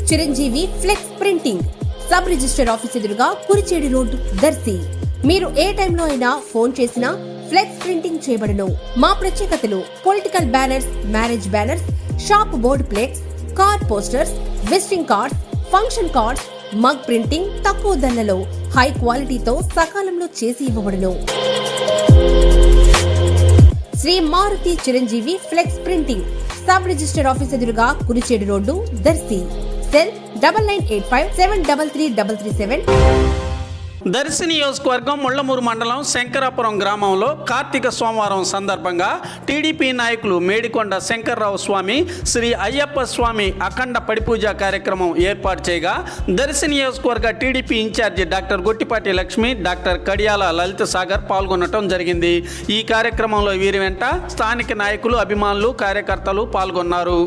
Chiranjeevi flex printing sub register office ఎదురుగా Kurichedu road Darsi. మీరు ఏ టైంలో అయినా ఫోన్ చేసినా ఫ్లెక్స్ ప్రింటింగ్ చేయబడును. మా ప్రత్యేకతలు political banners, marriage banners, shop board plates, car posters, visiting cards, function cards, mug printing తక్కువ ధరలలో హై క్వాలిటీతో సకాలంలో చేసి ఇవ్వబడును. Shri Maruthi Chiranjeevi flex printing sub register office ఎదురుగా కురిచేడు రోడ్డు దర్శి. సెల్ 9985733337. దర్శి నియోజకవర్గం ముళ్లమూరు మండలం శంకరాపురం గ్రామంలో కార్తీక సోమవారం సందర్భంగా టీడీపీ నాయకులు మేడికొండ శంకర్రావు స్వామి, శ్రీ అయ్యప్ప స్వామి అఖండ పడిపూజ కార్యక్రమం ఏర్పాటు చేయగా దర్శి నియోజకవర్గ TDP incharge doctor Gottipati Lakshmi, doctor Kadiyala Lalitha Sagar పాల్గొనడం జరిగింది. ఈ కార్యక్రమంలో వీరి వెంట స్థానిక నాయకులు, అభిమానులు, కార్యకర్తలు పాల్గొన్నారు.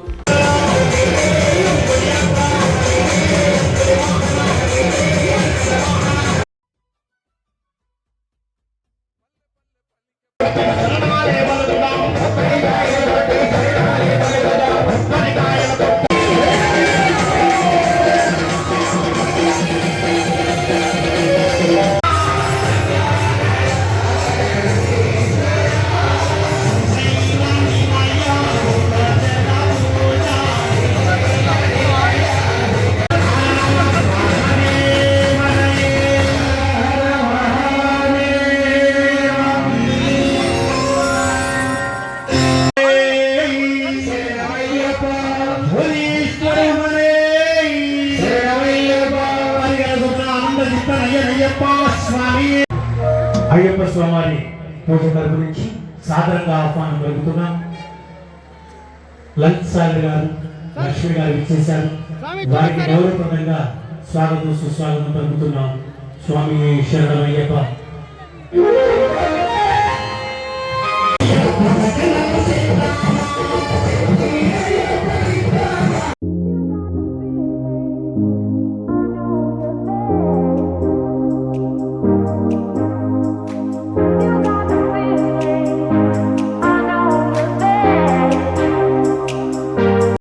అయ్యప్ప స్వామి పూజ తరపు నుంచి సాధారణంగా ఆహ్వానం పలుకుతున్నాం. లలిత్ సాగర్ గారు, లక్ష్మి గారు ఇచ్చేశారు. వారికి గౌరవప్రదంగా స్వాగతం, సుస్వాగతం పలుకుతున్నాం. స్వామి శరణం అయ్యప్ప.